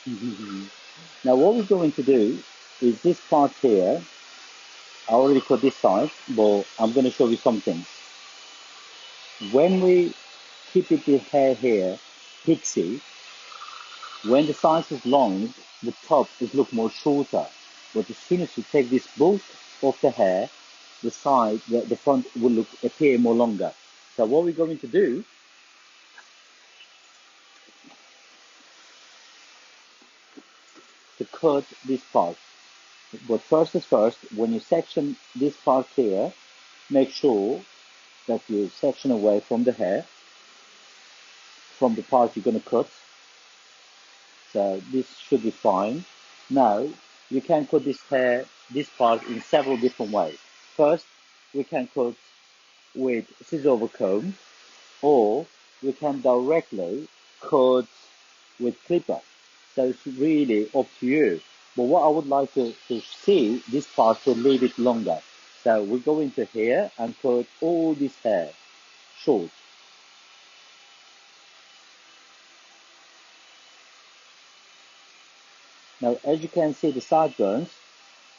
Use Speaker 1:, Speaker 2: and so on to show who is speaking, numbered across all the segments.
Speaker 1: Now what we're going to do is this part here, I already cut this side, but I'm going to show you something. When we keep it the hair here, Pixie, when the size is long, the top is look more shorter. But as soon as you take this bulk of the hair, the side, the front will look appear more longer. So what we're going to do to cut this part. But first is first, when you section this part here, make sure that you section away from the hair, from the part you're going to cut. So this should be fine. Now you can cut this hair, this part in several different ways. First, we can cut with scissor over comb, or we can directly cut with clipper. So it's really up to you. But what I would like to see this part to leave it longer. So we go into here and cut all this hair short. Now as you can see the sideburns,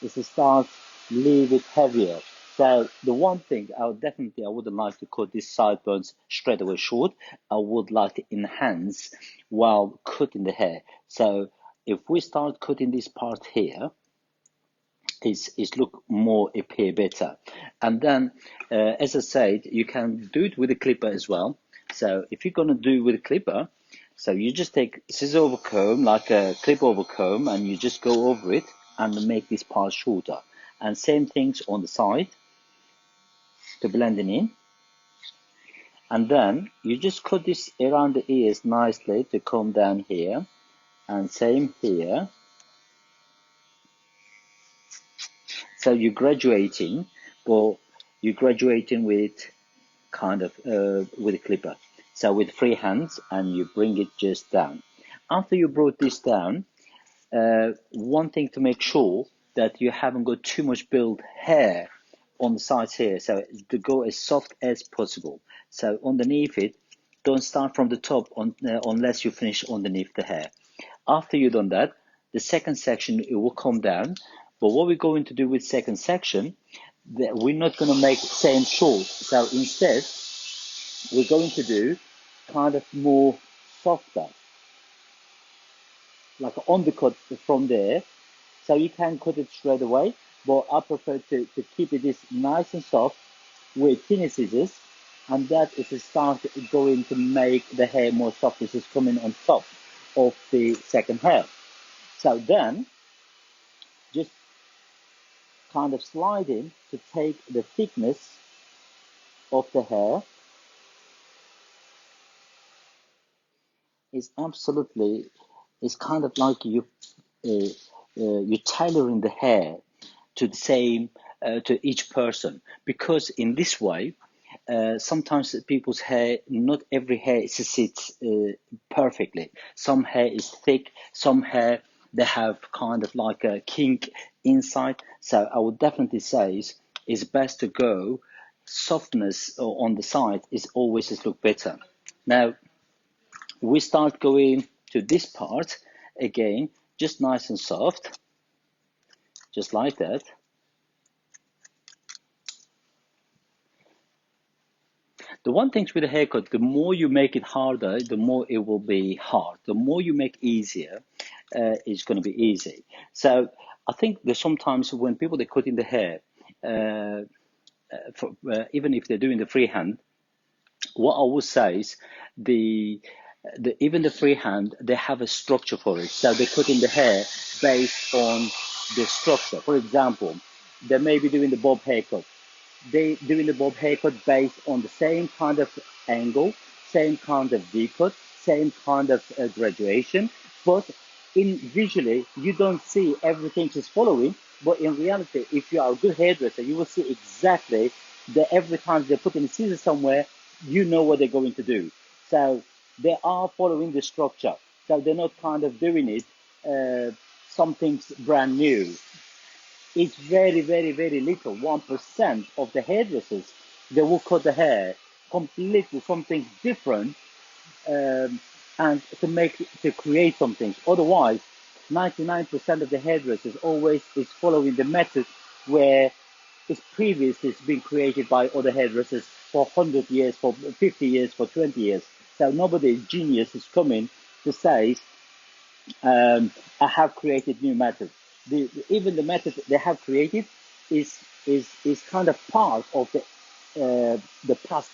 Speaker 1: is to start leave it heavier. So the one thing I wouldn't like to cut these sideburns straight away short. I would like to enhance while cutting the hair. So if we start cutting this part here, is look more appear better. And then, as I said, you can do it with a clipper as well. So if you're gonna do it with a clipper, so you just take scissor over comb, like a clip over comb, and you just go over it and make this part shorter. And same things on the side to blend it in. And then you just cut this around the ears nicely to come down here. And same here. So you're graduating, but you're graduating with kind of with a clipper. So with free hands, and you bring it just down. After you brought this down, one thing to make sure that you haven't got too much build hair on the sides here. So to go as soft as possible. So underneath it, don't start from the top unless you finish underneath the hair. After you've done that, the second section, it will come down. But what we're going to do with second section, we're not going to make same short. So instead, we're going to do kind of more softer, like an undercut from there. So you can cut it straight away, but I prefer to keep it this nice and soft with thinner scissors, and that is a start going to make the hair more soft. This is coming on top of the second hair. So then, just kind of slide in to take the thickness of the hair. Is absolutely, it's kind of like uh, you're tailoring the hair to the same to each person, because in this way sometimes people's hair, not every hair sits perfectly. Some hair is thick, some hair they have kind of like a kink inside. So I would definitely say it's best to go softness on the side is always is look better. Now we start going to this part again, just nice and soft, just like that. The one thing with a haircut, the more you make it harder, the more it will be hard. The more you make easier, it's going to be easy. So I think that sometimes when people they cut in the hair, uh, even if they're doing the freehand, what I would say is the even the freehand they have a structure for it. So they cut in the hair based on the structure. For example, they may be doing the bob haircut, they doing the bob haircut based on the same kind of angle, same kind of V-cut, same kind of graduation, but in visually you don't see everything is following. But in reality, if you are a good hairdresser, you will see exactly that every time they put in a scissors somewhere, you know what they're going to do. So they are following the structure. So they're not kind of doing it something's brand new. It's very, very, very little. 1% of the hairdressers, they will cut the hair completely something different, and to create something. Otherwise, 99% of the hairdressers always is following the method where it's previously it's been created by other hairdressers for 100 years, for 50 years, for 20 years. So nobody genius is coming to say, I have created new methods. Even the method they have created is kind of part of the past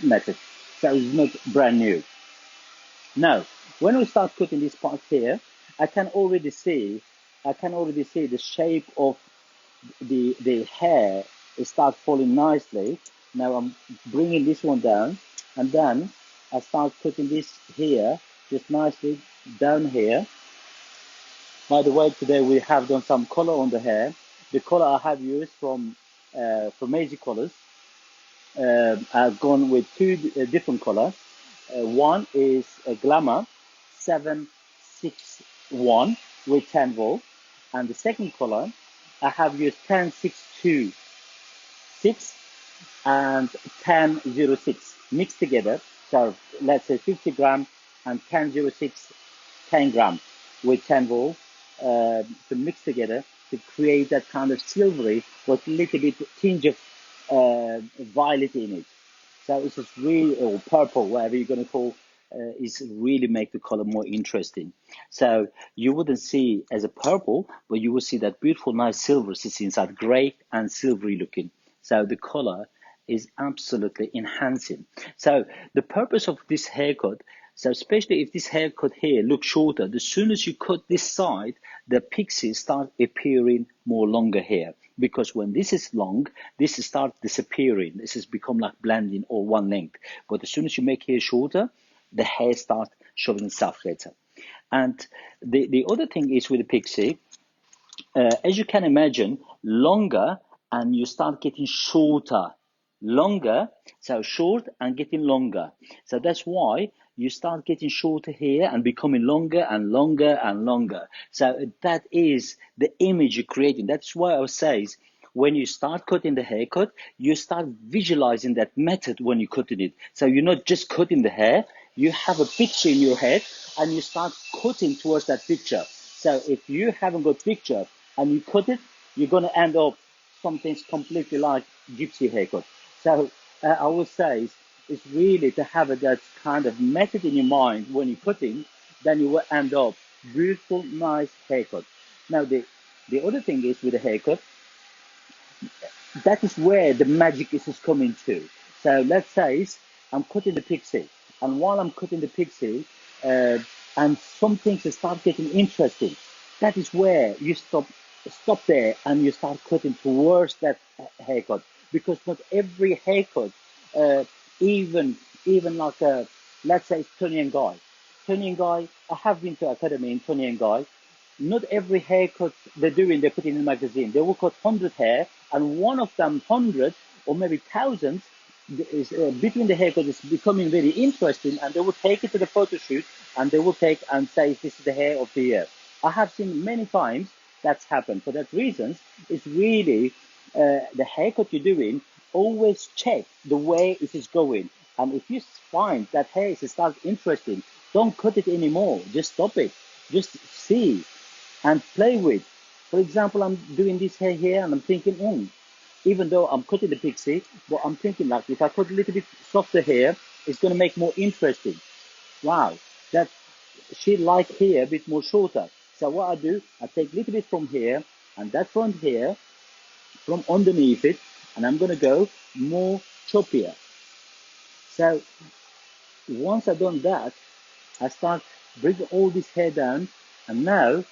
Speaker 1: method. So it's not brand new. Now, when we start cutting this part here, I can already see, I can already see the shape of the hair start falling nicely. Now I'm bringing this one down, and then I start cutting this here, just nicely down here. By the way, today we have done some color on the hair. The color I have used from Easy Colors. I've gone with two different colors. One is a Glamour 761 with 10 volt, and the second color I have used 10626 and 1006 mixed together. So let's say 50 gram and 1006 10 gram with 10 volt to mix together to create that kind of silvery with a little bit tinge of violet in it. So it's just really, or purple, whatever you're going to call, is really make the color more interesting. So you wouldn't see as a purple, but you will see that beautiful, nice silver sits inside, gray and silvery looking. So the color is absolutely enhancing. So the purpose of this haircut, so especially if this haircut here looks shorter, as soon as you cut this side, the pixies start appearing more longer here. Because when this is long, this starts disappearing. This has become like blending or one length. But as soon as you make hair shorter, the hair starts showing itself better. And the other thing is with the pixie, as you can imagine, longer and you start getting shorter. Longer, so short and getting longer. So that's why you start getting shorter here and becoming longer and longer and longer. So that is the image you're creating. That's why I say when you start cutting the haircut, you start visualizing that method when you're cutting it. So you're not just cutting the hair, you have a picture in your head and you start cutting towards that picture. So if you haven't got picture and you cut it, you're going to end up something completely like gypsy haircut. So I would say it's really to have that kind of method in your mind when you're cutting, then you will end up beautiful, nice haircut. Now the other thing is with the haircut, that is where the magic is coming to. So let's say I'm cutting the pixie, and while I'm cutting the pixie, uh, and some things start getting interesting, that is where you stop there and you start cutting towards that haircut, because not every haircut, uh, even even like a, let's say it's Tony and Guy. Tony and Guy, I have been to academy in Tony and Guy. Not every haircut they're doing, they put in the magazine. They will cut 100 hair, and one of them, 100 or maybe thousands, is between the haircut is becoming very interesting, and they will take it to the photo shoot, and they will take and say this is the hair of the year. I have seen many times that's happened. For that reasons, it's really the haircut you're doing. Always check the way it is going, and if you find that hair is start interesting, don't cut it anymore. Just stop it. Just see and play with. For example, I'm doing this hair here and I'm thinking, even though I'm cutting the pixie, but I'm thinking like if I cut a little bit softer hair, it's going to make more interesting. Wow, that she like here a bit more shorter. So what I do, I take a little bit from here and that front hair from underneath it, and I'm going to go more choppier. So once I've done that, I start bringing all this hair down, and now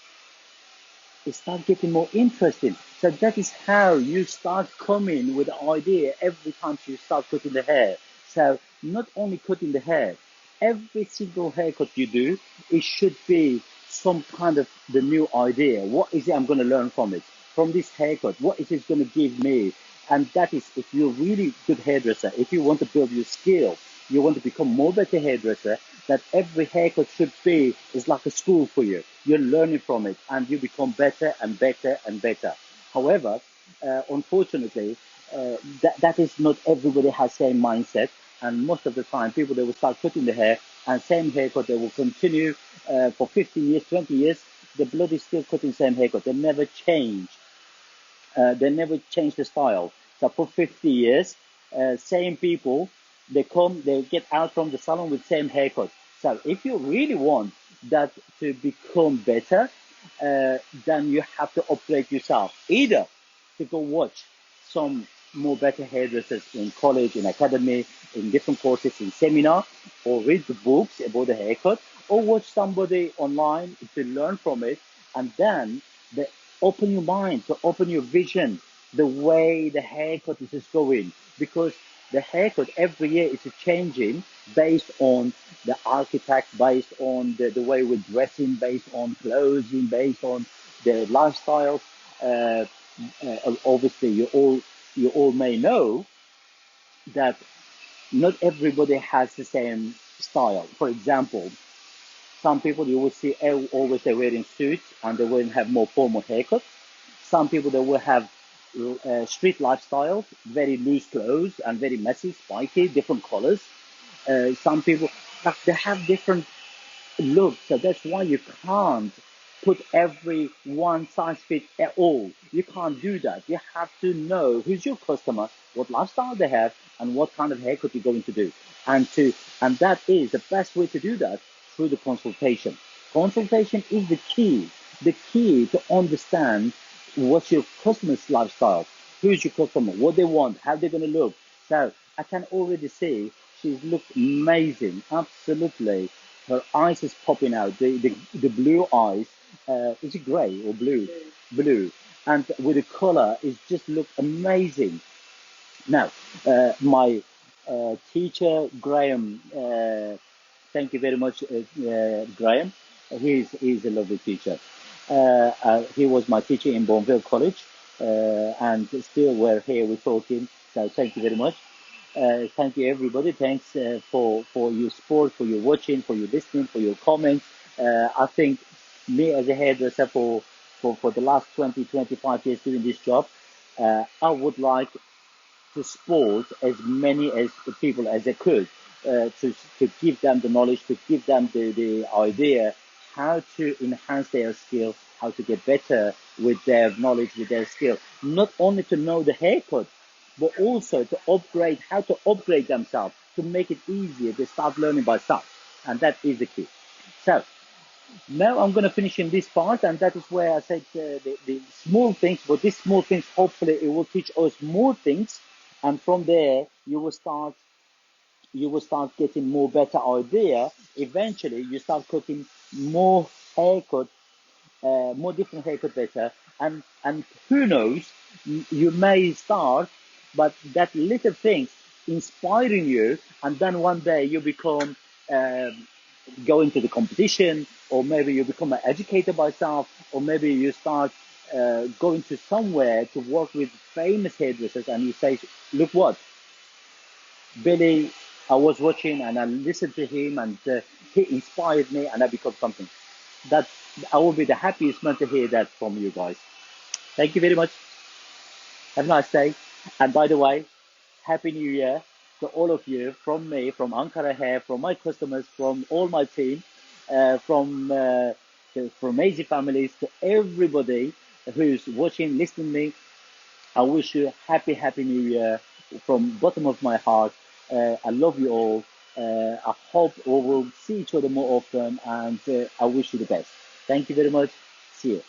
Speaker 1: it starts getting more interesting. So that is how you start coming with the idea every time you start cutting the hair. So not only cutting the hair, every single haircut you do, it should be some kind of the new idea. What is it I'm going to learn from it? From this haircut, what is it going to give me? And that is, if you're really good hairdresser, if you want to build your skill, you want to become more better hairdresser, that every haircut should be is like a school for you. You're learning from it and you become better and better and better. However, unfortunately, that is not everybody has same mindset, and most of the time people they will start cutting the hair and same haircut they will continue for 15 years, 20 years. the blood is still cutting same haircut. They never change the style. So for 50 years, same people, they get out from the salon with same haircut. So if you really want that to become better, then you have to upgrade yourself. Either to go watch some more better hairdressers in college, in academy, in different courses, in seminar, or read the books about the haircut, or watch somebody online to learn from it, and then the open your mind, to open your vision, the way the haircut is just going. Because the haircut every year is changing based on the architect, based on the way we're dressing, based on clothing, based on the lifestyle. Uh, Obviously, you all may know that not everybody has the same style. For example, some people you will see always they're wearing suits and they will have more formal haircuts. Some people they will have street lifestyle, very loose clothes and very messy, spiky, different colors. Some people they have different look. So that's why you can't put every one size fit at all. You can't do that. You have to know who's your customer, what lifestyle they have, and what kind of haircut you're going to do. And that is the best way to do that through the consultation. Consultation is the key to understand what's your customer's lifestyle, who's your customer, what they want, how they're going to look. So I can already see she's looked amazing, absolutely. Her eyes is popping out. The blue eyes, is it grey or blue? Blue. And with the color, it just looked amazing. Now, my teacher, Graham, thank you very much, Graham. He's a lovely teacher. He was my teacher in Bourneville College, and still we're here, we're talking. So thank you very much. Thank you, everybody. Thanks for your support, for your watching, for your listening, for your comments. I think me as a hairdresser for the last 20, 25 years doing this job, I would like to support as many as the people as I could, to give them the knowledge, to give them the idea how to enhance their skill, how to get better with their knowledge, with their skill. Not only to know the haircut, but also to upgrade, how to upgrade themselves, to make it easier to start learning by self. And that is the key. So now I'm going to finish in this part, and that is where I said the small things, but these small things, hopefully it will teach us more things. And from there, you will start getting more better idea. Eventually, you start cooking more haircut, more different haircut better. And who knows, you may start, but that little things inspiring you, and then one day you become go into the competition, or maybe you become an educator by yourself, or maybe you start going to somewhere to work with famous hairdressers, and you say, look what, Billy, I was watching and I listened to him, and he inspired me, and I become something. That I will be the happiest man to hear that from you guys. Thank you very much. Have a nice day. And by the way, Happy New Year to all of you from me, from Ankara Hair, from my customers, from all my team, from Amazing Families, to everybody who's watching, listening to me. I wish you happy New Year from bottom of my heart. I love you all. I hope we will see each other more often, and I wish you the best. Thank you very much. See you.